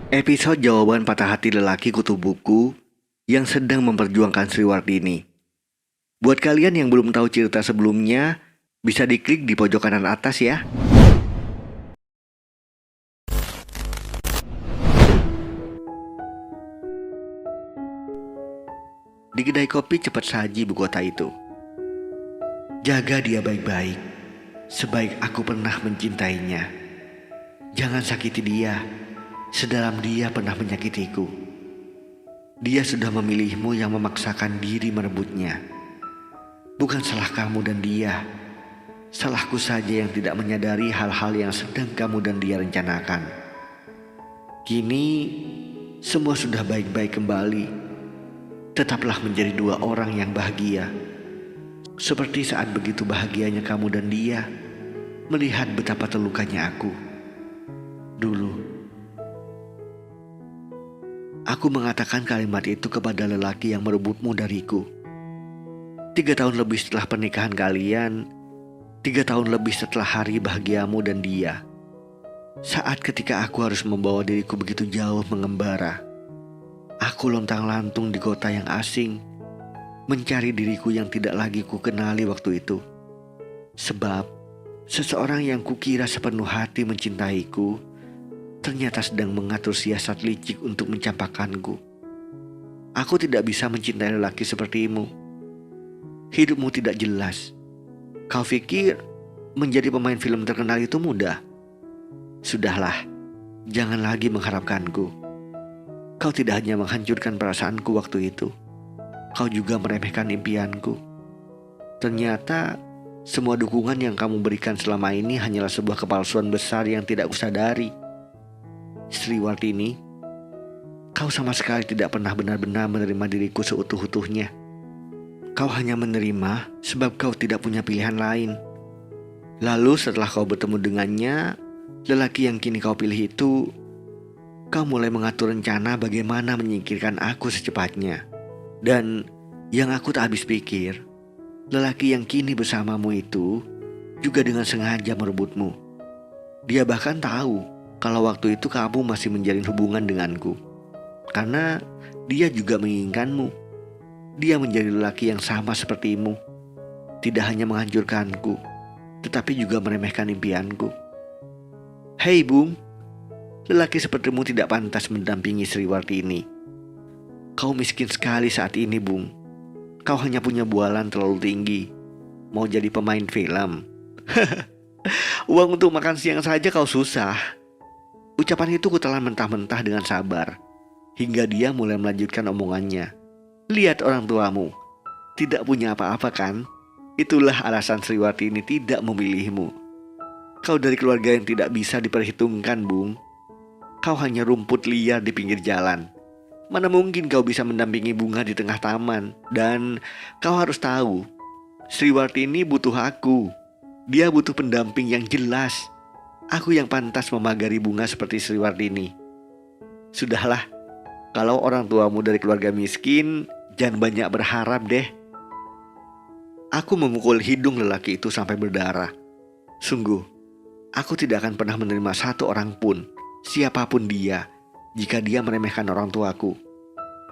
Episode jawaban patah hati lelaki kutu buku yang sedang memperjuangkan Sriwardini. Buat kalian yang belum tahu cerita sebelumnya, bisa diklik di pojok kanan atas ya. Di kedai kopi cepat saji ibu kota itu. Jaga dia baik-baik, sebaik aku pernah mencintainya. Jangan sakiti dia, sedalam dia pernah menyakitiku. Dia sudah memilihmu yang memaksakan diri merebutnya. Bukan salah kamu dan dia. Salahku saja yang tidak menyadari hal-hal yang sedang kamu dan dia rencanakan. Kini semua sudah baik-baik kembali. Tetaplah menjadi dua orang yang bahagia. Seperti saat begitu bahagianya kamu dan dia melihat betapa terlukanya aku. Dulu aku mengatakan kalimat itu kepada lelaki yang merebutmu dariku. 3 tahun lebih setelah pernikahan kalian, 3 tahun lebih setelah hari bahagiamu dan dia. Saat ketika aku harus membawa diriku begitu jauh mengembara. Aku lontang-lantung di kota yang asing, mencari diriku yang tidak lagi ku kenali waktu itu. Sebab seseorang yang kukira sepenuh hati mencintaiku, ternyata sedang mengatur siasat licik untuk mencampakkanku. Aku tidak bisa mencintai lelaki sepertimu. Hidupmu tidak jelas. Kau pikir menjadi pemain film terkenal itu mudah? Sudahlah, jangan lagi mengharapkanku. Kau tidak hanya menghancurkan perasaanku waktu itu, kau juga meremehkan impianku. Ternyata semua dukungan yang kamu berikan selama ini hanyalah sebuah kepalsuan besar yang tidak kusadari. Sriwardini, kau sama sekali tidak pernah benar-benar menerima diriku seutuh-utuhnya. Kau hanya menerima sebab kau tidak punya pilihan lain. Lalu setelah kau bertemu dengannya, lelaki yang kini kau pilih itu, kau mulai mengatur rencana bagaimana menyingkirkan aku secepatnya. Dan yang aku tak habis pikir, lelaki yang kini bersamamu itu juga dengan sengaja merebutmu. Dia bahkan tahu kalau waktu itu kamu masih menjalin hubungan denganku. Karena dia juga menginginkanmu. Dia menjadi lelaki yang sama sepertimu. Tidak hanya menghancurkanku, tetapi juga meremehkan impianku. Hei Bung, lelaki sepertimu tidak pantas mendampingi Sriwardini. Kau miskin sekali saat ini, Bung. Kau hanya punya bualan terlalu tinggi. Mau jadi pemain film. Uang untuk makan siang saja kau susah. Ucapan itu kutelan mentah-mentah dengan sabar. Hingga dia mulai melanjutkan omongannya. Lihat orang tuamu. Tidak punya apa-apa kan? Itulah alasan Sriwardini tidak memilihmu. Kau dari keluarga yang tidak bisa diperhitungkan, Bung. Kau hanya rumput liar di pinggir jalan. Mana mungkin kau bisa mendampingi bunga di tengah taman. Dan kau harus tahu, Sriwardini butuh aku. Dia butuh pendamping yang jelas. Aku yang pantas memagari bunga seperti Sriwardini. Sudahlah, kalau orang tuamu dari keluarga miskin, jangan banyak berharap deh. Aku memukul hidung lelaki itu sampai berdarah. Sungguh, aku tidak akan pernah menerima satu orang pun, siapapun dia, jika dia meremehkan orang tuaku.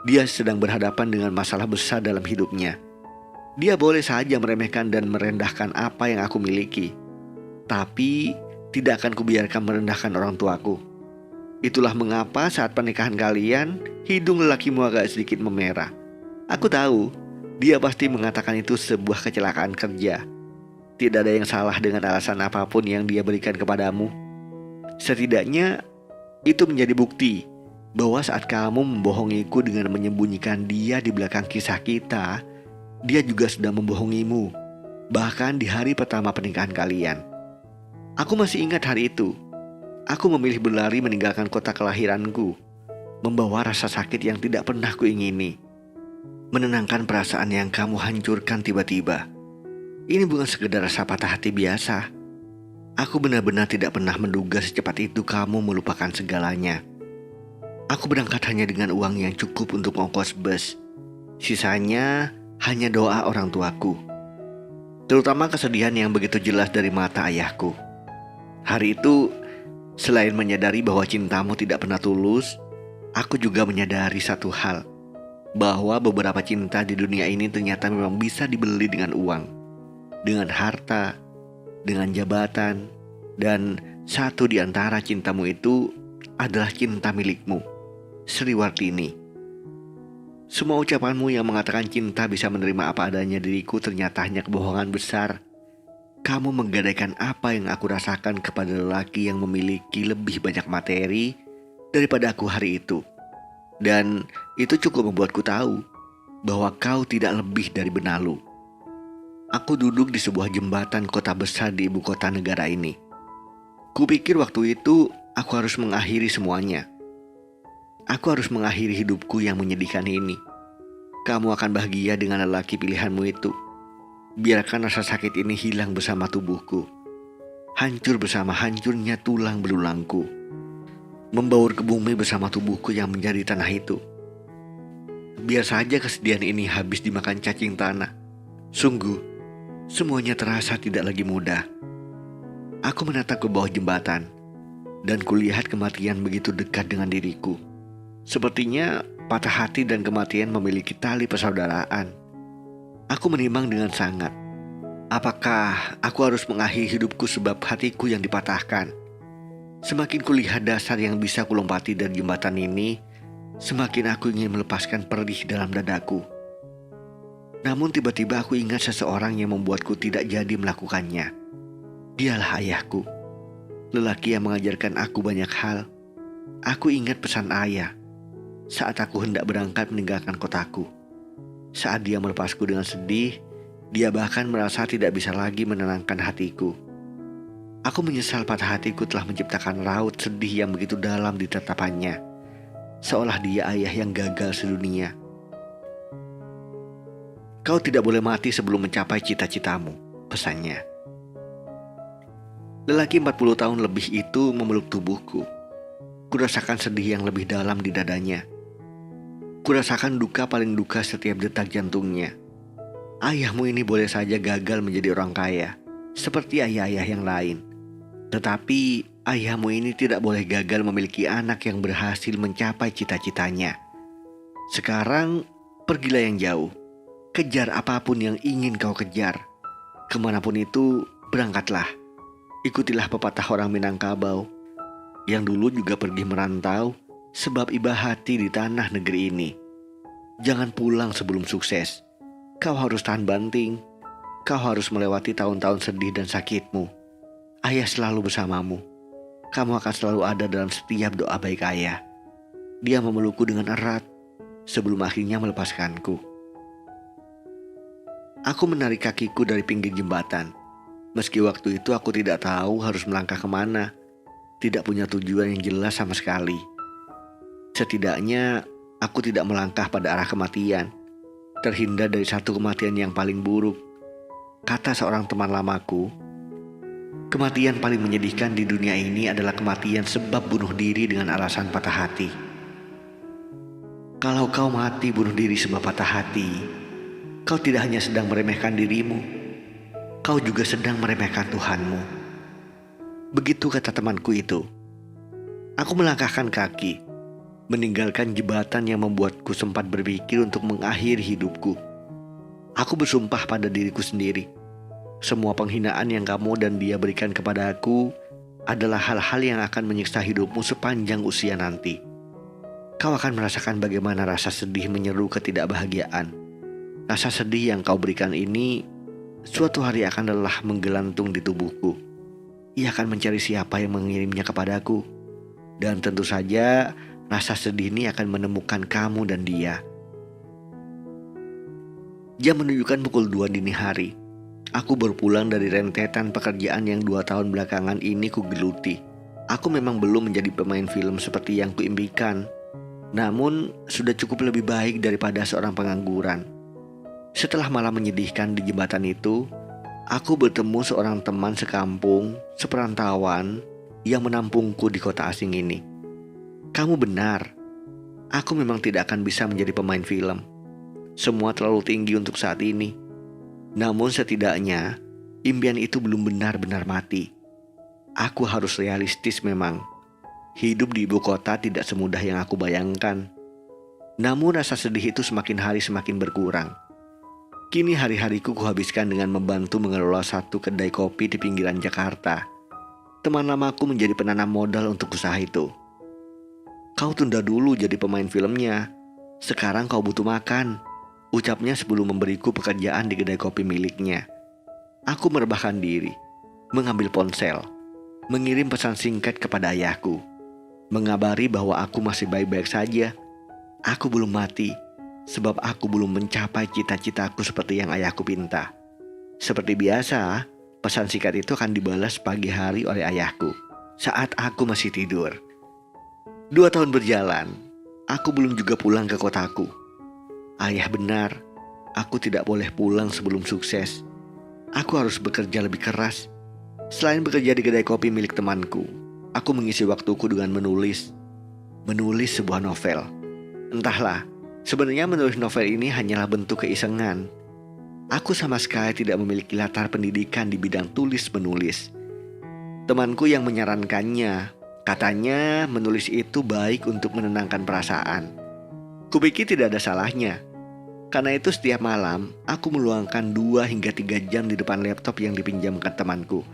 Dia sedang berhadapan dengan masalah besar dalam hidupnya. Dia boleh saja meremehkan dan merendahkan apa yang aku miliki, tapi tidak akan kubiarkan merendahkan orang tuaku. Itulah mengapa saat pernikahan kalian, hidung lelakimu agak sedikit memerah. Aku tahu, dia pasti mengatakan itu sebuah kecelakaan kerja. Tidak ada yang salah dengan alasan apapun yang dia berikan kepadamu. Setidaknya itu menjadi bukti bahwa saat kamu membohongiku dengan menyembunyikan dia di belakang kisah kita, dia juga sudah membohongimu. Bahkan di hari pertama pernikahan kalian. Aku masih ingat hari itu. Aku memilih berlari meninggalkan kota kelahiranku, membawa rasa sakit yang tidak pernah kuingini, menenangkan perasaan yang kamu hancurkan tiba-tiba. Ini bukan sekedar rasa patah hati biasa. Aku benar-benar tidak pernah menduga secepat itu kamu melupakan segalanya. Aku berangkat hanya dengan uang yang cukup untuk ongkos bus. Sisanya hanya doa orang tuaku. Terutama kesedihan yang begitu jelas dari mata ayahku. Hari itu, selain menyadari bahwa cintamu tidak pernah tulus, Aku juga menyadari satu hal, bahwa beberapa cinta di dunia ini ternyata memang bisa dibeli dengan uang, dengan harta, dengan jabatan, dan satu di antara cintamu itu adalah cinta milikmu, Sriwartini. Semua ucapanmu yang mengatakan cinta bisa menerima apa adanya diriku ternyata hanya kebohongan besar. Kamu menggadaikan apa yang aku rasakan kepada lelaki yang memiliki lebih banyak materi daripada aku hari itu. Dan itu cukup membuatku tahu bahwa kau tidak lebih dari benalu. Aku duduk di sebuah jembatan kota besar di ibu kota negara ini. Kupikir waktu itu aku harus mengakhiri semuanya. Aku harus mengakhiri hidupku yang menyedihkan ini. Kamu akan bahagia dengan lelaki pilihanmu itu. Biarkan rasa sakit ini hilang bersama tubuhku. Hancur bersama hancurnya tulang belulangku. Membaur ke bumi bersama tubuhku yang menjadi tanah itu. Biar saja kesedihan ini habis dimakan cacing tanah. Sungguh, semuanya terasa tidak lagi mudah. Aku menatap ke bawah jembatan, dan kulihat kematian begitu dekat dengan diriku. Sepertinya patah hati dan kematian memiliki tali persaudaraan. Aku menimbang dengan sangat. Apakah aku harus mengakhiri hidupku sebab hatiku yang dipatahkan? Semakin kulihat dasar yang bisa kulompati dari jembatan ini, semakin aku ingin melepaskan perih dalam dadaku. Namun tiba-tiba aku ingat seseorang yang membuatku tidak jadi melakukannya. Dialah ayahku, lelaki yang mengajarkan aku banyak hal. Aku ingat pesan ayah saat aku hendak berangkat meninggalkan kotaku. Saat dia melepasku dengan sedih, dia bahkan merasa tidak bisa lagi menenangkan hatiku. Aku menyesal patah hatiku telah menciptakan raut sedih yang begitu dalam di tatapannya, seolah dia ayah yang gagal sedunia. Kau tidak boleh mati sebelum mencapai cita-citamu, pesannya. Lelaki 40 tahun lebih itu memeluk tubuhku. Kurasakan sedih yang lebih dalam di dadanya. Kurasakan duka paling duka setiap detak jantungnya. Ayahmu ini boleh saja gagal menjadi orang kaya, seperti ayah-ayah yang lain. Tetapi ayahmu ini tidak boleh gagal memiliki anak yang berhasil mencapai cita-citanya. Sekarang, pergilah yang jauh. Kejar apapun yang ingin kau kejar. Kemanapun itu, berangkatlah. Ikutilah pepatah orang Minangkabau yang dulu juga pergi merantau sebab iba hati di tanah negeri ini. Jangan pulang sebelum sukses. Kau harus tahan banting. Kau harus melewati tahun-tahun sedih dan sakitmu. Ayah selalu bersamamu. Kamu akan selalu ada dalam setiap doa baik ayah. Dia memelukku dengan erat sebelum akhirnya melepaskanku. Aku menarik kakiku dari pinggir jembatan. Meski waktu itu aku tidak tahu harus melangkah kemana. Tidak punya tujuan yang jelas sama sekali. Setidaknya aku tidak melangkah pada arah kematian. Terhindar dari satu kematian yang paling buruk. Kata seorang teman lamaku, kematian paling menyedihkan di dunia ini adalah kematian sebab bunuh diri dengan alasan patah hati. Kalau kau mati bunuh diri sebab patah hati, kau tidak hanya sedang meremehkan dirimu, kau juga sedang meremehkan Tuhanmu. Begitu kata temanku itu. Aku melangkahkan kaki, meninggalkan jembatan yang membuatku sempat berpikir untuk mengakhiri hidupku. Aku bersumpah pada diriku sendiri, semua penghinaan yang kamu dan dia berikan kepada aku adalah hal-hal yang akan menyiksa hidupmu sepanjang usia nanti. Kau akan merasakan bagaimana rasa sedih menyeru ketidakbahagiaan. Rasa sedih yang kau berikan ini suatu hari akan lelah menggelantung di tubuhku. Ia akan mencari siapa yang mengirimnya kepadaku. Dan tentu saja rasa sedih ini akan menemukan kamu dan dia. Jam menunjukkan pukul 2 dini hari. Aku baru pulang dari rentetan pekerjaan yang 2 tahun belakangan ini kugeluti. Aku memang belum menjadi pemain film seperti yang kuimpikan. Namun sudah cukup lebih baik daripada seorang pengangguran. Setelah malam menyedihkan di jembatan itu, aku bertemu seorang teman sekampung, seperantauan yang menampungku di kota asing ini. Kamu benar, aku memang tidak akan bisa menjadi pemain film. Semua terlalu tinggi untuk saat ini. Namun setidaknya, impian itu belum benar-benar mati. Aku harus realistis memang. Hidup di ibu kota tidak semudah yang aku bayangkan. Namun rasa sedih itu semakin hari semakin berkurang. Kini hari-hariku kuhabiskan dengan membantu mengelola satu kedai kopi di pinggiran Jakarta. Teman lamaku menjadi penanam modal untuk usaha itu. "Kau tunda dulu jadi pemain filmnya. Sekarang kau butuh makan," ucapnya sebelum memberiku pekerjaan di kedai kopi miliknya. Aku merebahkan diri, mengambil ponsel, mengirim pesan singkat kepada ayahku, mengabari bahwa aku masih baik-baik saja. Aku belum mati, sebab aku belum mencapai cita-citaku seperti yang ayahku pinta. Seperti biasa, pesan singkat itu akan dibalas pagi hari oleh ayahku saat aku masih tidur. 2 tahun berjalan, aku belum juga pulang ke kotaku. Ayah benar, aku tidak boleh pulang sebelum sukses. Aku harus bekerja lebih keras. Selain bekerja di kedai kopi milik temanku, aku mengisi waktuku dengan menulis sebuah novel. Entahlah, sebenarnya menulis novel ini hanyalah bentuk keisengan. Aku sama sekali tidak memiliki latar pendidikan di bidang tulis-menulis. Temanku yang menyarankannya, katanya menulis itu baik untuk menenangkan perasaan. Kupikir tidak ada salahnya. Karena itu setiap malam, aku meluangkan 2 hingga 3 jam di depan laptop yang dipinjamkan temanku.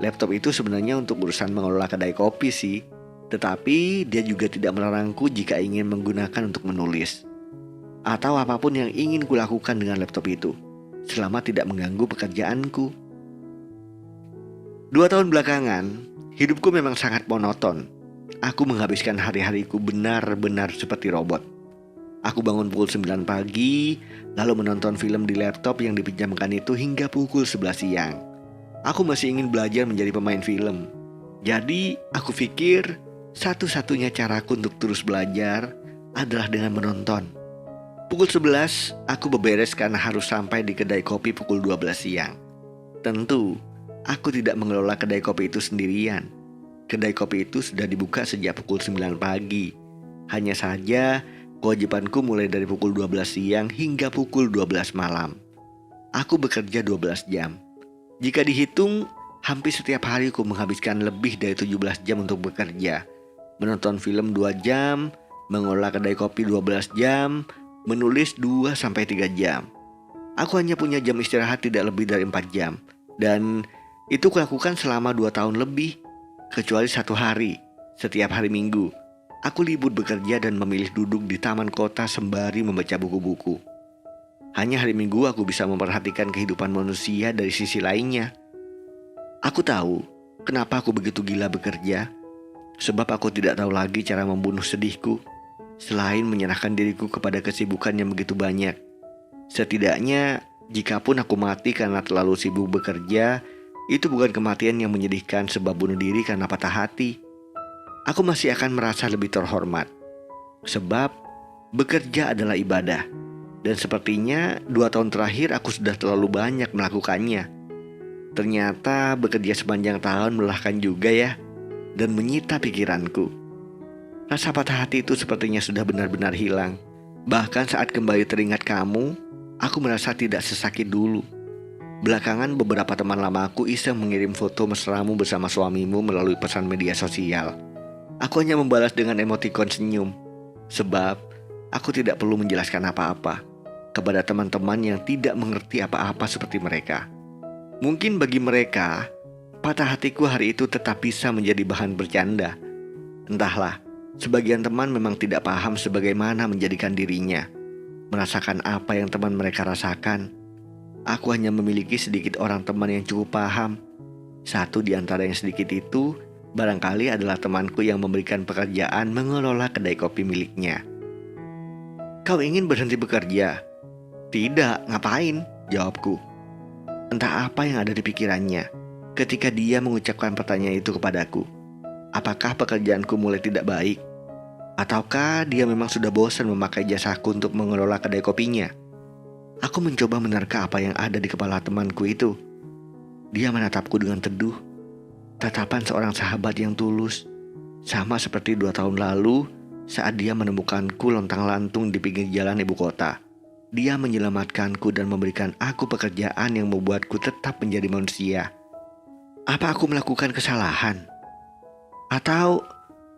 Laptop itu sebenarnya untuk urusan mengelola kedai kopi sih. Tetapi dia juga tidak melarangku jika ingin menggunakan untuk menulis. Atau apapun yang ingin kulakukan dengan laptop itu, selama tidak mengganggu pekerjaanku. 2 tahun belakangan, hidupku memang sangat monoton. Aku menghabiskan hari-hariku benar-benar seperti robot. Aku bangun pukul 9 pagi, lalu menonton film di laptop yang dipinjamkan itu hingga pukul 11 siang. Aku masih ingin belajar menjadi pemain film. Jadi, aku pikir satu-satunya caraku untuk terus belajar adalah dengan menonton. Pukul 11, aku beberes karena harus sampai di kedai kopi pukul 12 siang. Tentu, aku tidak mengelola kedai kopi itu sendirian. Kedai kopi itu sudah dibuka sejak pukul 9 pagi. Hanya saja, kewajibanku mulai dari pukul 12 siang hingga pukul 12 malam. Aku bekerja 12 jam. Jika dihitung, hampir setiap hari aku menghabiskan lebih dari 17 jam untuk bekerja. Menonton film 2 jam, mengolah kedai kopi 12 jam, menulis 2-3 jam. Aku hanya punya jam istirahat tidak lebih dari 4 jam. Dan itu kulakukan selama 2 tahun lebih. Kecuali 1 hari, setiap hari Minggu, aku libur bekerja dan memilih duduk di taman kota sembari membaca buku-buku. Hanya hari Minggu aku bisa memperhatikan kehidupan manusia dari sisi lainnya. Aku tahu kenapa aku begitu gila bekerja. Sebab aku tidak tahu lagi cara membunuh sedihku, selain menyerahkan diriku kepada kesibukan yang begitu banyak. Setidaknya, jikapun aku mati karena terlalu sibuk bekerja, itu bukan kematian yang menyedihkan sebab bunuh diri karena patah hati. Aku masih akan merasa lebih terhormat. Sebab, bekerja adalah ibadah. Dan sepertinya 2 tahun terakhir aku sudah terlalu banyak melakukannya. Ternyata bekerja sepanjang tahun melelahkan juga ya. Dan menyita pikiranku. Rasa patah hati itu sepertinya sudah benar-benar hilang. Bahkan saat kembali teringat kamu, aku merasa tidak sesakit dulu. Belakangan beberapa teman lamaku iseng mengirim foto mesramu bersama suamimu melalui pesan media sosial. Aku hanya membalas dengan emotikon senyum. Sebab aku tidak perlu menjelaskan apa-apa kepada teman-teman yang tidak mengerti apa-apa seperti mereka. Mungkin bagi mereka, patah hatiku hari itu tetap bisa menjadi bahan bercanda. Entahlah, sebagian teman memang tidak paham sebagaimana menjadikan dirinya merasakan apa yang teman mereka rasakan. Aku hanya memiliki sedikit orang teman yang cukup paham. Satu di antara yang sedikit itu barangkali adalah temanku yang memberikan pekerjaan mengelola kedai kopi miliknya. "Kau ingin berhenti bekerja?" "Tidak, ngapain?" jawabku. Entah apa yang ada di pikirannya ketika dia mengucapkan pertanyaan itu kepadaku. Apakah pekerjaanku mulai tidak baik? Ataukah dia memang sudah bosan memakai jasaku untuk mengelola kedai kopinya? Aku mencoba menerka apa yang ada di kepala temanku itu. Dia menatapku dengan teduh. Tatapan seorang sahabat yang tulus. Sama seperti 2 tahun lalu saat dia menemukanku lontang-lantung di pinggir jalan ibu kota. Dia menyelamatkanku dan memberikan aku pekerjaan yang membuatku tetap menjadi manusia. Apa aku melakukan kesalahan? Atau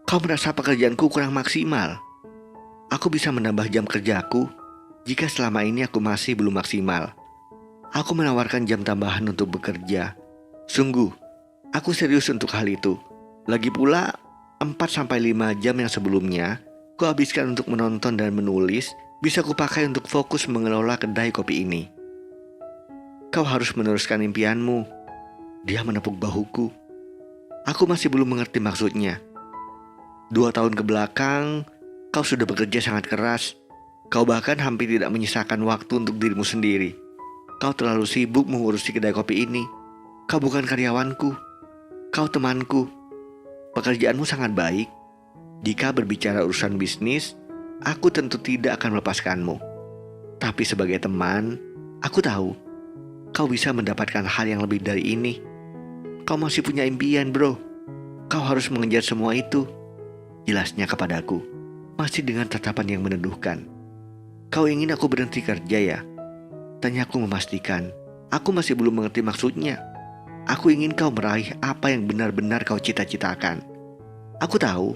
Kau merasa pekerjaanku kurang maksimal. Aku bisa menambah jam kerjaku jika selama ini aku masih belum maksimal. Aku menawarkan jam tambahan untuk bekerja. Sungguh, aku serius untuk hal itu. Lagi pula, 4-5 jam yang sebelumnya ku habiskan untuk menonton dan menulis bisa kupakai untuk fokus mengelola kedai kopi ini. Kau harus meneruskan impianmu. Dia menepuk bahuku. Aku masih belum mengerti maksudnya. 2 tahun ke belakang, kau sudah bekerja sangat keras. Kau bahkan hampir tidak menyisakan waktu untuk dirimu sendiri. Kau terlalu sibuk mengurusi kedai kopi ini. Kau bukan karyawanku. Kau temanku. Pekerjaanmu sangat baik. Jika berbicara urusan bisnis, aku tentu tidak akan melepaskanmu. Tapi sebagai teman, aku tahu kau bisa mendapatkan hal yang lebih dari ini. Kau masih punya impian, bro. Kau harus mengejar semua itu. Jelasnya kepadaku, masih dengan tatapan yang meneduhkan. Kau ingin aku berhenti kerja ya? Tanyaku memastikan. Aku masih belum mengerti maksudnya. Aku ingin kau meraih apa yang benar-benar kau cita-citakan. Aku tahu,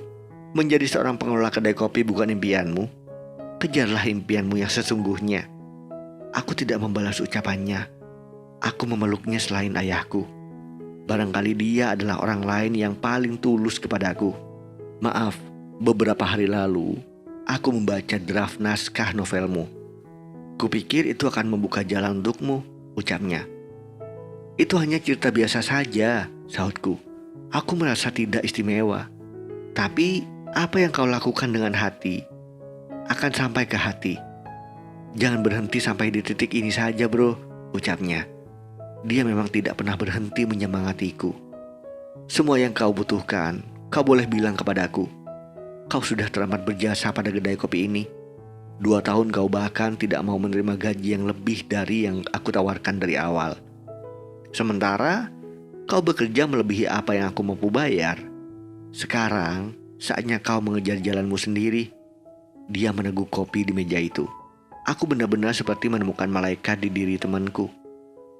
menjadi seorang pengelola kedai kopi bukan impianmu. Kejarlah impianmu yang sesungguhnya. Aku tidak membalas ucapannya. Aku memeluknya selain ayahku. Barangkali dia adalah orang lain yang paling tulus kepadaku. Maaf, beberapa hari lalu, aku membaca draft naskah novelmu. Kupikir itu akan membuka jalan untukmu, ucapnya. Itu hanya cerita biasa saja, sahutku. Aku merasa tidak istimewa. Tapi, apa yang kau lakukan dengan hati, akan sampai ke hati. Jangan berhenti sampai di titik ini saja, bro, ucapnya. Dia memang tidak pernah berhenti menyemangatiku. Semua yang kau butuhkan, kau boleh bilang kepadaku. Kau sudah teramat berjasa pada kedai kopi ini. 2 tahun kau bahkan tidak mau menerima gaji yang lebih dari yang aku tawarkan dari awal. Sementara, kau bekerja melebihi apa yang aku mampu bayar. Sekarang, saatnya kau mengejar jalanmu sendiri. Dia meneguk kopi di meja itu. Aku benar-benar seperti menemukan malaikat di diri temanku.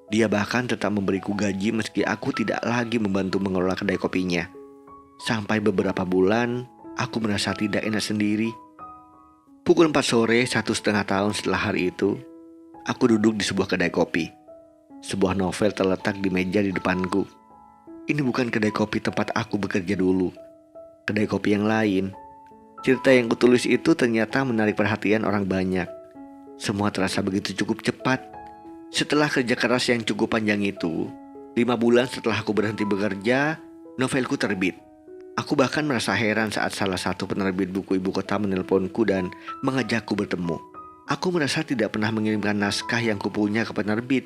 Dia bahkan tetap memberiku gaji meski aku tidak lagi membantu mengelola kedai kopinya. Sampai beberapa bulan, aku merasa tidak enak sendiri. Pukul 4 sore, 1,5 tahun setelah hari itu, aku duduk di sebuah kedai kopi. Sebuah novel terletak di meja di depanku. Ini bukan kedai kopi tempat aku bekerja dulu. Kedai kopi yang lain. Cerita yang kutulis itu ternyata menarik perhatian orang banyak. Semua terasa begitu cukup cepat. Setelah kerja keras yang cukup panjang itu, 5 bulan setelah aku berhenti bekerja, novelku terbit. Aku bahkan merasa heran saat salah satu penerbit buku ibu kota menelponku dan mengajakku bertemu. Aku merasa tidak pernah mengirimkan naskah yang kupunya ke penerbit.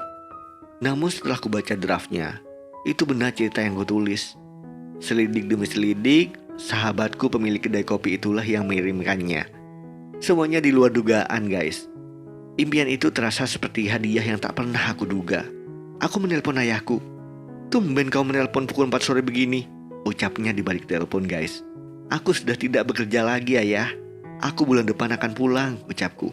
Namun setelah kubaca draftnya, itu benar cerita yang kutulis. Selidik demi selidik, sahabatku pemilik kedai kopi itulah yang mengirimkannya. Semuanya di luar dugaan, guys. Impian itu terasa seperti hadiah yang tak pernah aku duga. Aku menelpon ayahku. Tumben kau menelpon pukul 4 sore begini, ucapnya di balik telepon, guys. Aku sudah tidak bekerja lagi, ayah. Aku bulan depan akan pulang, ucapku.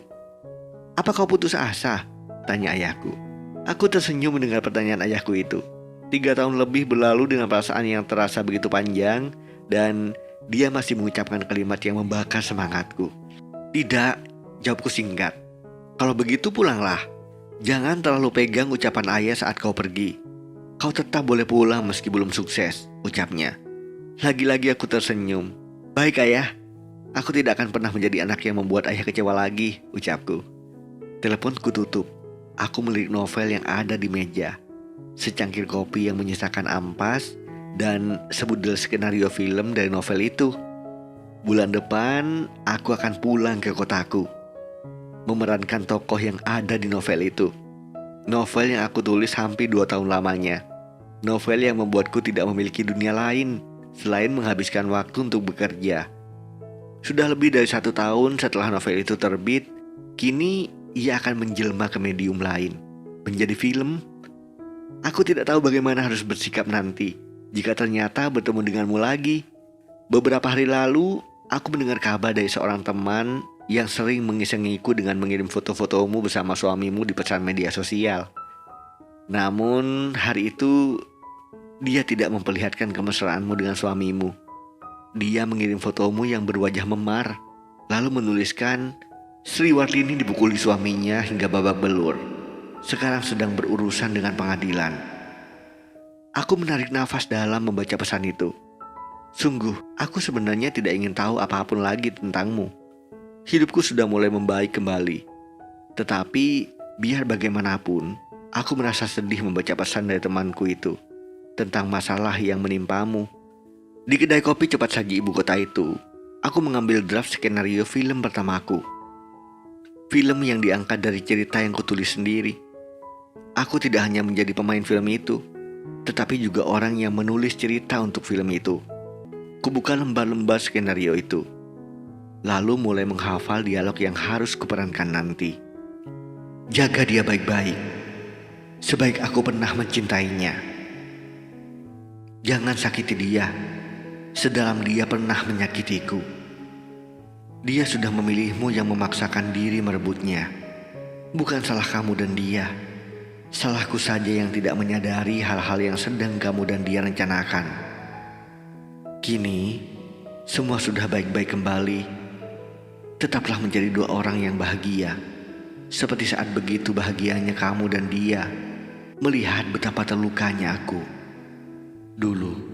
Apa kau putus asa? Tanya ayahku. Aku tersenyum mendengar pertanyaan ayahku itu. 3 tahun lebih berlalu dengan perasaan yang terasa begitu panjang, dan dia masih mengucapkan kalimat yang membakar semangatku. Tidak, jawabku singkat. Kalau begitu pulanglah. Jangan terlalu pegang ucapan ayah saat kau pergi. Kau tetap boleh pulang meski belum sukses, ucapnya. Lagi-lagi aku tersenyum. Baik ayah, aku tidak akan pernah menjadi anak yang membuat ayah kecewa lagi, ucapku. Teleponku tutup. Aku melirik novel yang ada di meja. Secangkir kopi yang menyisakan ampas dan sebudel skenario film dari novel itu. Bulan depan aku akan pulang ke kotaku, memerankan tokoh yang ada di novel itu. Novel yang aku tulis hampir 2 tahun lamanya. Novel yang membuatku tidak memiliki dunia lain selain menghabiskan waktu untuk bekerja. Sudah lebih dari 1 tahun setelah novel itu terbit, kini ia akan menjelma ke medium lain, menjadi film. Aku tidak tahu bagaimana harus bersikap nanti jika ternyata bertemu denganmu lagi. Beberapa hari lalu, aku mendengar kabar dari seorang teman yang sering mengisengiku dengan mengirim foto-fotomu bersama suamimu di pesan media sosial. Namun hari itu dia tidak memperlihatkan kemesraanmu dengan suamimu. Dia mengirim fotomu yang berwajah memar, lalu menuliskan, Sriwardini dipukuli suaminya hingga babak belur. Sekarang sedang berurusan dengan pengadilan. Aku menarik nafas dalam membaca pesan itu. Sungguh, aku sebenarnya tidak ingin tahu apapun lagi tentangmu. Hidupku sudah mulai membaik kembali. Tetapi, biar bagaimanapun, aku merasa sedih membaca pesan dari temanku itu tentang masalah yang menimpamu. Di kedai kopi cepat saji ibu kota itu, aku mengambil draft skenario film pertamaku. Film yang diangkat dari cerita yang kutulis sendiri. Aku tidak hanya menjadi pemain film itu, tetapi juga orang yang menulis cerita untuk film itu. Kubuka lembar-lembar skenario itu, lalu mulai menghafal dialog yang harus kuperankan nanti. Jaga dia baik-baik, sebaik aku pernah mencintainya. Jangan sakiti dia, sedalam dia pernah menyakitiku. Dia sudah memilihmu yang memaksakan diri merebutnya. Bukan salah kamu dan dia. Salahku saja yang tidak menyadari hal-hal yang sedang kamu dan dia rencanakan. Kini, semua sudah baik-baik kembali. Tetaplah menjadi dua orang yang bahagia. Seperti saat begitu bahagianya kamu dan dia melihat betapa terlukanya aku dulu.